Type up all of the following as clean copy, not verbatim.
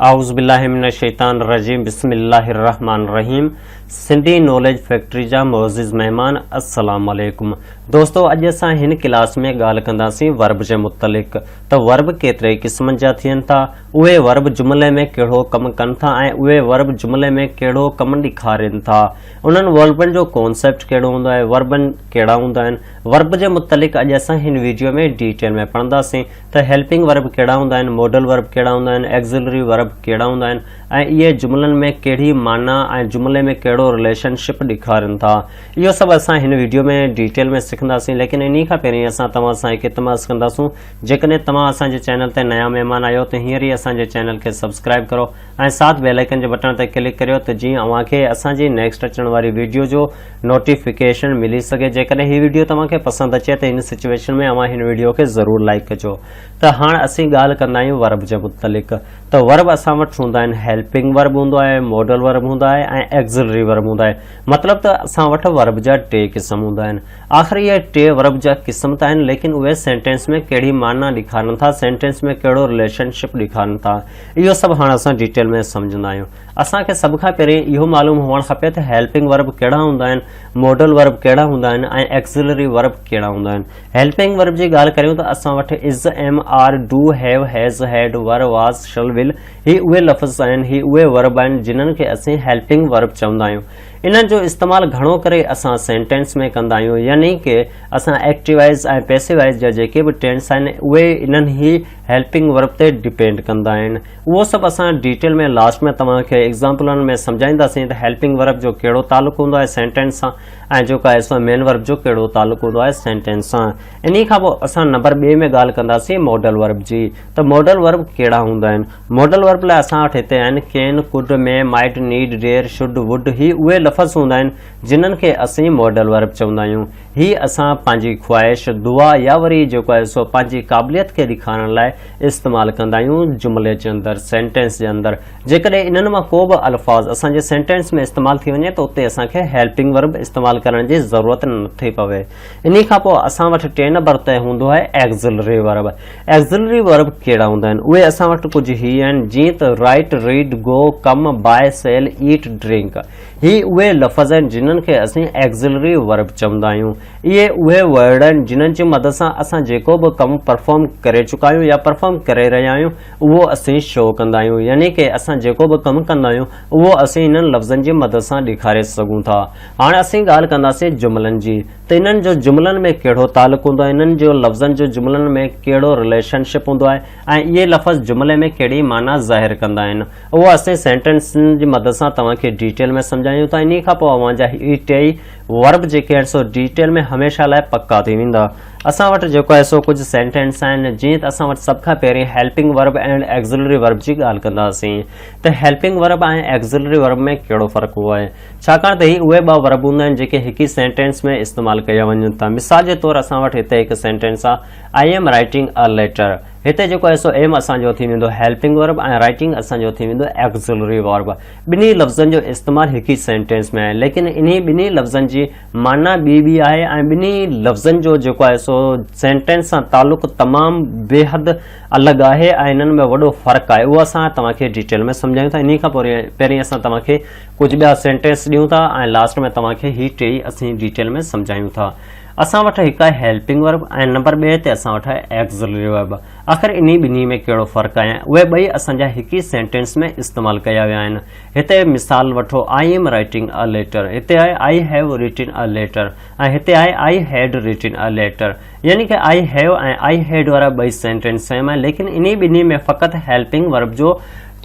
आउज़ुबिल्लाहिमिनश्शैतानिर्रजीम बिस्मिल्लाहिर्रहमानिर्रहीम। Sindhi knowledge factory जा मोअज़्ज़िज़ मेहमान अस्सलाम वालेकुम। दोस्तों अॼु असां हिन क्लास में ॻाल्हि कंदासीं वर्ब जे मुतलिक़। त वर्ब केतिरे क़िस्मनि जा थियनि था, उहे वर्ब जुमिले में कहिड़ो कमु कनि था ऐं उहे वर्ब जुमिले में कहिड़ो कमु ॾेखारनि था, उन्हनि वर्बनि जो कॉन्सेप्ट कहिड़ो हूंदो आहे, वर्बनि कहिड़ा हूंदा आहिनि। वर्ब जे मुतलिक़ अॼु असां हिन वीडियो में डिटेल में पढ़ंदासीं त हेल्पिंग वर्ब कहिड़ा हूंदा आहिनि, मॉडल वर्ब कहिड़ा हूंदा आहिनि, एक्सिलरी वर्ब कहिड़ा हूंदा आहिनि ऐं इहे जुमिलनि में कहिड़ी माना ऐं जुमिले में कहिड़ो रिलेशनशिप ॾेखारनि था। इहो सभु असां हिन वीडियो में डिटेल में सिखंदासीं, लेकिन इन खां पहिरीं असां तव्हां सां हिकु इल्तिमास कंदासूं, जेकॾहिं तव्हां असांजे चैनल ते नया महिमान आहियो त हींअर ई असांजे चैनल खे सब्सक्राइब करो ऐं साथ बेल आइकन जे बटन ते क्लिक करियो त जीअं अव्हांखे असांजी नेक्स्ट अचण वारी वीडियो जो नोटिफिकेशन मिली सघे। जेकॾहिं हीअ वीडियो तव्हांखे पसंदि अचे त हिन सिचुएशन में अव्हां हिन वीडियो खे ज़रूरु लाइक कजो। त हाणे असीं ॻाल्हि कंदा आहियूं वर्ब जे मुतलिक़। त वर्ब असां वटि हूंदा आहिनि हेल्पिंग वर्ब हूंदो आहे, मॉडल वर्ब हूंदा आहे ऐं एक्सिलरी वर्ब हूंदा आहे। मतिलबु त असां वटि वर्ब जा टे क़िस्म हूंदा आहिनि। आख़िर इहे टे वर्ब जा क़िस्म त आहिनि, लेकिन उहे सेंटेंस में कहिड़ी माना ॾेखारनि था, सेंटेंस में कहिड़ो रिलेशनशिप ॾेखारनि था, इहो सभु हाणे असां डिटेल में सम्झंदा आहियूं। असांखे सभ खां पहिरीं इहो मालूम हुअणु खपे त हेल्पिंग वर्ब कहिड़ा हूंदा आहिनि, मॉडल वर्ब कहिड़ा हूंदा आहिनि ऐं एक्सिलरी वर्ब कहिड़ा हूंदा आहिनि। हेल्पिंग वर्ब जी ॻाल्हि करियूं त असां वटि is, am, are, do, have, has, had, were, वाज़, शल, विल ही उहे लफ़्ज़ आहिनि, ही उहे वर्ब आहिनि जिन्हनि खे असीं हेल्पिंग वर्ब चवंदा आहियूं। इन्हनि जो इस्तेमालु घणो करे असां सेंटेंस में कंदा आहियूं, यानी कि असां एक्टिवाइज़ ऐं पैसिवाइज़ जा जेके बि टेंस आहिनि उहे इन्हनि ही हेल्पिंग वर्ब ते डिपेंड कंदा आहिनि। उहो सभु असां डिटेल में लास्ट में तव्हांखे एग्ज़ाम्पलनि में सम्झाईंदासीं त हेल्पिंग वर्ब जो कहिड़ो तालुक़ु हूंदो आहे सेंटेंस सां ऐं जेको आहे सो मेन वर्ब जो कहिड़ो तालुक़ु हूंदो आहे सेंटेंस सां। इन खां पोइ असां नंबर 2 में ॻाल्हि कंदासीं मॉडल वर्ब जी। त मॉडल वर्ब कहिड़ा हूंदा आहिनि। मॉडल वर्ब लाइ असां वटि हिते आहिनि कैन, कुड, मे, माइट, need, dare, should, would he उहे लफ़्ज़ हूंदा आहिनि जिन्हनि खे असीं मॉडल वर्ब चवंदा आहियूं। ही असां पंहिंजी ख़्वाहिश, दुआ या वरी जेको आहे सो पंहिंजी क़ाबिलियत खे ॾेखारण लाइ इस्तेमालु कंदा आहियूं जुमिले जे अंदरि, सेंटेंस जे अंदरि। जेकॾहिं इन्हनि मां को बि अल्फाज़ असांजे सेंटेंस में इस्तेमालु थी वञे त उते असांखे हेल्पिंग वर्ब इस्तेमालु करण जी ज़रूरत नथी पवे। इन खां पोइ असां वटि 3 नंबर ते हूंदो आहे एक्सिलरी वर्ब। एक्सिलरी वर्ब कहिड़ा हूंदा आहिनि, उहे असां वटि कुझु ही आहिनि, जीअं त राइट, रीड, गो, कम, बाय, सेल, ईट, ड्रिंक। ही उहे लफ़्ज़ आहिनि जिन्हनि खे असीं एक्सिलरी वर्ब चवंदा आहियूं। इहे उहे वर्ड आहिनि जिन्हनि जी मदद सां असां जेको बि कमु परफॉर्म करे चुका आहियूं या परफॉर्म करे रहिया आहियूं उहो असीं शो कंदा आहियूं, यानी कि असां जेको बि कमु कंदा आहियूं उहो असीं इन्हनि लफ़्ज़नि जी मदद सां ॾेखारे सघूं था। हाणे असीं ॻाल्हि कंदासीं जुमिलनि जी। त इन्हनि जो जुमिलनि में कहिड़ो तालुक़ु हूंदो आहे, इन्हनि जो लफ़्ज़नि जो जुमिलनि में कहिड़ो रिलेशनशिप हूंदो आहे ऐं इहे लफ़्ज़ जुमिले में कहिड़ी माना ज़ाहिर कंदा आहिनि, उहो असीं सेंटेंसनि जी मदद सां तव्हांखे डिटेल में सम्झायूं था। इन खां पोइ अव्हांजा ही टेई वर्ब जेके आहिनि सो डिटेल में हमेशह लाइ पक्का थी वेंदा। असां वटि जेको आहे सो कुझु सेंटेंस आहिनि, जीअं त असां वटि सभ खां पहिरीं helping verb and auxiliary verb जी ॻाल्हि कंदासीं। त हेल्पिंग वर्ब ऐं एक्सिलरी वर्ब में कहिड़ो फ़र्क़ु आहे, छाकाणि त ही उहे 2 वर्ब हूंदा आहिनि जेके हिक ई सेंटेंस में इस्तेमालु कया वञनि था। मिसाल जे तौरु असां वटि हिते हिकु सेंटेंस आहे, I am writing a letter. हिते जेको आहे सो एम असांजो थी वेंदो हेल्पिंग वर्ब ऐं राइटिंग असांजो थी वेंदो एक्सिलरी वर्ब। ॿिन्ही लफ़्ज़नि जो इस्तेमालु हिक ई सेंटेंस में आहे, लेकिन इन्ही ॿिन्ही लफ़्ज़नि जी माना ॿी आहे ऐं ॿिन्ही लफ़्ज़नि जो जेको आहे सो सेंटेंस सां तालुक़ु तमामु बेहद अलॻि आहे ऐं इन्हनि में वॾो फ़र्क़ु आहे। उहो असां तव्हांखे डिटेल में सम्झायूं था। इन खां पहिरीं असां तव्हांखे कुझु ॿिया सेंटेंस ॾियूं था ऐं लास्ट में तव्हांखे ही टेई असीं डिटेल में सम्झायूं था। असां वटि हिकु आहे हेल्पिंग वर्ब ऐं नंबर 2 ते असां वटि आहे एक्सिलरी वर्ब। आख़िर इन्ही ॿिन्ही में कहिड़ो फ़र्क़ु आहे, उहे ॿई असांजा हिक ई सेंटेंस में इस्तेमालु कया विया आहिनि। हिते मिसाल वठो, I am writing a letter, हिते आहे I have written a letter ऐं हिते आहे आई हैड रिटन अ लेटर, यानी कि आई हैव ऐं आई हैड वारा ॿई सेंटेंस सेम आहिनि, लेकिन इन्ही ॿिन्ही में फ़क़ति हेल्पिंग वर्ब जो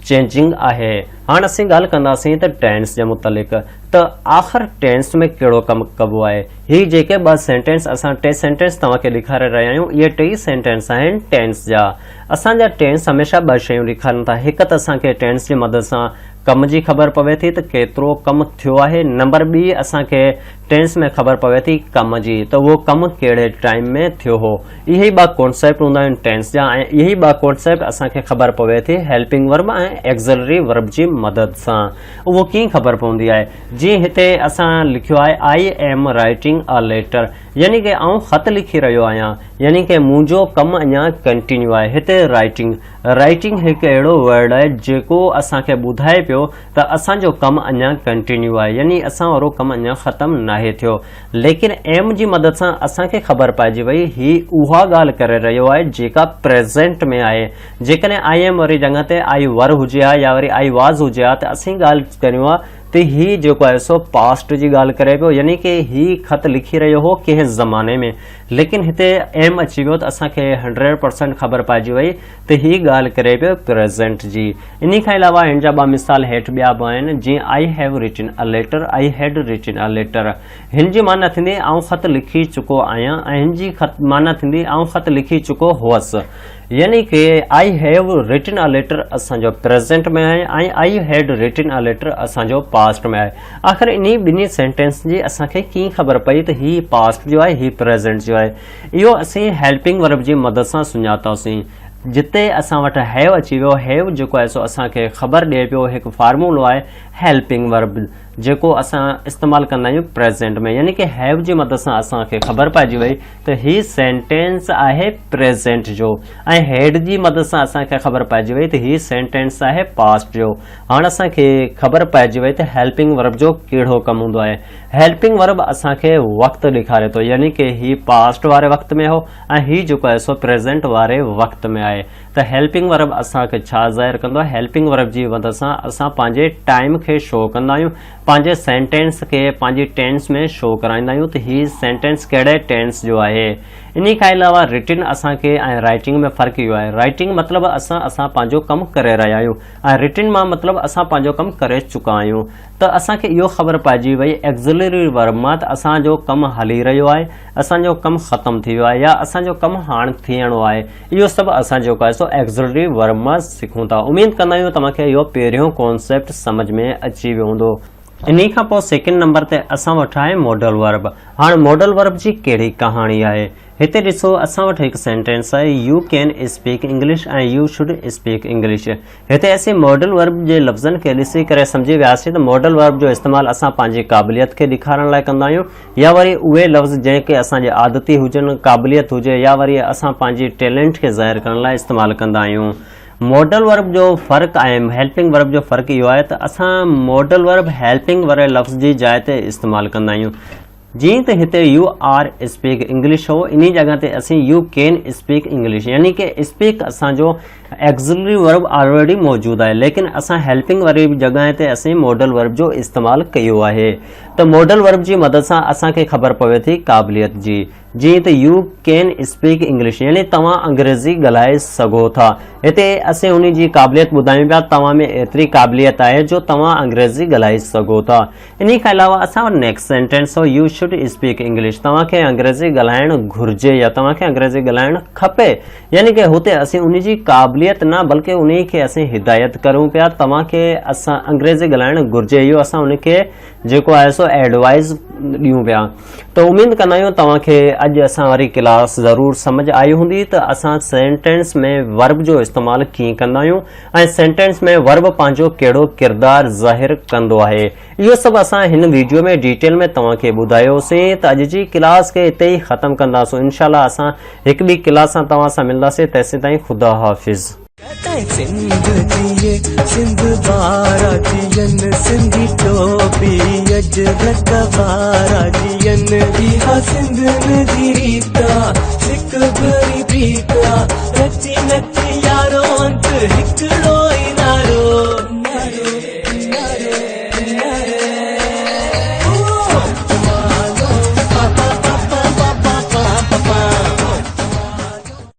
चेंजिंग आहे। हाणे असीं ॻाल्हि कंदासीं त टेंस जे मुतलिक़। त आख़िर टेंस में कहिड़ो कमु कबो आहे। ही जेके 2 सेंटेंस असां 3 सेंटेंस तव्हांखे ॾेखारे रहिया आहियूं, इहे 3 सेंटेंस आहिनि टेंस जा। असांजा टेंस हमेशह 2 शयूं ॾेखारनि था। हिकु त असांखे टेंस जी मदद सां कम जी ख़बर पवे थी त केतिरो कमु थियो आहे। नंबर 2 असांखे टेंस में ख़बर पवे थी कम जी, त उहो कमु कहिड़े टाइम में थियो हो। इहे 2 कॉन्सेप्ट हूंदा आहिनि टेंस जा ऐं इहे 2 कॉन्सेप्ट असांखे ख़बर पवे थी हेल्पिंग वर्ब ऐं एक्सिलरी वर्ब जी मदद सां। उहो कीअं ख़बर पवंदी आहे, जीअं हिते असां लिखियो आहे I am writing a letter, यानी कि आउं ख़त लिखी रहियो आहियां, यानी कि मुंहिंजो कमु अञा कंटिन्यू आहे। हिते राइटिंग राइटिंग हिकु अहिड़ो वर्ड आहे जेको असांखे ॿुधाए पियो त असांजो कमु अञा कंटिन्यू आहे, यानी असां वारो कमु अञा ख़तमु नाहे थियो, लेकिन एम जी मदद सां असांखे ख़बर पइजी वई ही उहा ॻाल्हि करे रहियो आहे जेका प्रेज़ेंट में आहे। जेकॾहिं आई एम वारी जॻह ते आई वर हुजे हा या वरी आई वाज़ हुजे हा त असीं ॻाल्हि करियूं आहे त ही जेको आहे सो पास्ट जी ॻाल्हि करे पियो, यानी कि ही ख़त लिखी रहियो हो कंहिं ज़माने में, लेकिन हिते एम अची वियो त असांखे 100% ख़बर पइजी वई त ही ॻाल्हि करे पियो प्रेज़ेंट जी। इन खां अलावा हिन जा ॿ मिसाल हेठि ॿिया बि आहिनि, जीअं I have written a letter, I had written a letter. हिन जी माना थींदी आउं ख़त लिखी चुको आहियां, ऐं हिन जी माना थींदी आउं ख़त लिखी चुको हुअसि, यानी कि I have written a letter असांजो प्रेज़ेंट में आहे ऐं I had written a letter असांजो पास्ट में आहे। आख़िर इन्ही ॿिन्ही सेंटेंस जी असांखे कीअं ख़बर पई त ही पास्ट जो आहे ही प्रेज़ेंट जो आहे? इहो असीं हेल्पिंग वर्ब जी मदद सां सुञातासीं। जिते असां वटि हैव अची वियो, हैव जेको आहे सो असांखे ख़बर ॾिए पियो हिकु फार्मूलो आहे हेल्पिंग वर्ब जेको असां इस्तेमालु कंदा आहियूं प्रेज़ेंट में, यानी कि हैव जी मदद सां असांखे ख़बर पइजी वई त ही सेंटेंस आहे प्रेज़ेंट जो, ऐं हैड जी मदद सां असांखे ख़बर पइजी वई त ही सेंटेंस आहे पास्ट जो। हाणे असांखे ख़बर पइजी वई त हेल्पिंग वर्ब जो कहिड़ो कमु हूंदो आहे। हेल्पिंग वर्ब असांखे वक़्तु ॾेखारे थो, यानी कि ही पास्ट वारे वक़्त में हो ऐं ही जेको आहे सो प्रेज़ेंट वारे वक़्त में आहे। त हेल्पिंग वर्ब असांखे छा ज़ाहिर कंदो आहे? हेल्पिंग वर्ब जी मदद सां असां पंहिंजे टाइम खे शो कंदा आहियूं, पंहिंजे सेंटेंस खे पंहिंजी टेंस में शो कराईंदा आहियूं त ही सेंटेंस कहिड़े टेंस जो आहे। इन खां अलावा रिटिन असांखे ऐं राइटिंग में फ़र्क़ु इहो आहे, राइटिंग मतिलबु असां पंहिंजो कमु करे रहिया आहियूं ऐं रिटिन मां मतिलबु असां पंहिंजो कमु करे चुका आहियूं। त असांखे इहो ख़बर पइजी वई एक्ज़िलरी वर्ब मां त असांजो कमु हली रहियो आहे, असांजो कमु ख़तमु थी वियो आहे या असांजो कमु हाणे थियणो आहे। इहो सभु असां जेको आहे सो एक्ज़िलरी वर्ब मां सिखूं था। उमेद कंदा आहियूं तव्हांखे इहो पहिरियों कॉन्सेप्ट सम्झ में अची वियो हूंदो। इन खां पोइ सेकेंड नंबर ते असां वटि आहे मॉडल वर्ब। हाणे मॉडल वर्ब जी कहिड़ी कहाणी आहे? हिते ॾिसो असां वटि हिकु सेंटेंस आहे यू कैन स्पीक इंग्लिश ऐं यू शुड स्पीक इंग्लिश। हिते असीं मॉडल वर्ब जे लफ़्ज़नि खे ॾिसी करे सम्झी वियासीं त मॉडल वर्ब जो इस्तेमालु असां पंहिंजी क़ाबिलियत खे ॾेखारण लाइ कंदा आहियूं या वरी उहे लफ़्ज़ जंहिंखे असांजे आदती हुजनि, क़ाबिलियत हुजे या वरी असां पंहिंजी टैलेंट खे ज़ाहिर करण लाइ इस्तेमालु कंदा आहियूं। मॉडल वर्ब जो फ़र्क़ु आहे हेल्पिंग वर्ब जो फ़र्क़ु इहो आहे त असां मॉडल वर्ब हेल्पिंग वारे लफ़्ज़ जी जाइ ते इस्तेमालु कंदा आहियूं। जीअं त हिते यू आर स्पीक इंग्लिश हो, इन जॻह ते असीं यू कैन स्पीक इंग्लिश, यानी कि स्पीक असांजो एक्ज़िलरी वर्ब ऑलरेडी मौजूदु आहे, लेकिन असां हेल्पिंग वारी जॻह ते असीं मॉडल वर्ब जो इस्तेमालु कयो आहे। त मॉडल वर्ब जी मदद सां असांखे ख़बर पवे थी क़ाबिलियत जी। जीअं त यू कैन स्पीक इंग्लिश यानी तव्हां अंग्रेज़ी ॻाल्हाए सघो था। हिते असीं उन जी क़ाबिलियत ॿुधायूं पिया, तव्हां में एतिरी क़ाबिलियत आहे जो तव्हां अंग्रेज़ी ॻाल्हाए सघो था। इन खां अलावा असां वटि नेक्स्ट सेंटेंस हो यू शुड स्पीक इंग्लिश, तव्हांखे अंग्रेज़ी ॻाल्हाइणु घुरिजे या तव्हांखे अंग्रेज़ी ॻाल्हाइणु खपे, यानी कि हुते असीं उन जी क़ाबिलियत न बल्कि उन खे असीं हिदायत करूं पिया तव्हांखे असां अंग्रेज़ी ॻाल्हाइणु घुरिजे, इहो असां उनखे जेको आहे सो एडवाइस ॾियूं पिया। त उमेद कंदा आहियूं तव्हांखे अॼु असां वारी क्लास ज़रूरु सम्झ आई हूंदी त असां सेंटेंस में वर्ब जो इस्तेमालु कीअं कंदा आहियूं ऐं सेंटेंस में वर्ब पंहिंजो कहिड़ो किरदारु ज़ाहिर कंदो आहे। इहो सभु असां हिन वीडियो में डिटेल में तव्हांखे ॿुधायोसीं। त अॼु जी क्लास खे हिते ई ख़तमु कंदासीं। इनशाला असां हिकु ॿी क्लास सां तव्हां सां मिलंदासीं। तेसीं ताईं ख़ुदा हाफ़िज़। सिंध बाराजियन सिंधी टोपी अजरत बाराजियन इहा सिंध नदी रीता सिक भरी प्रीता रची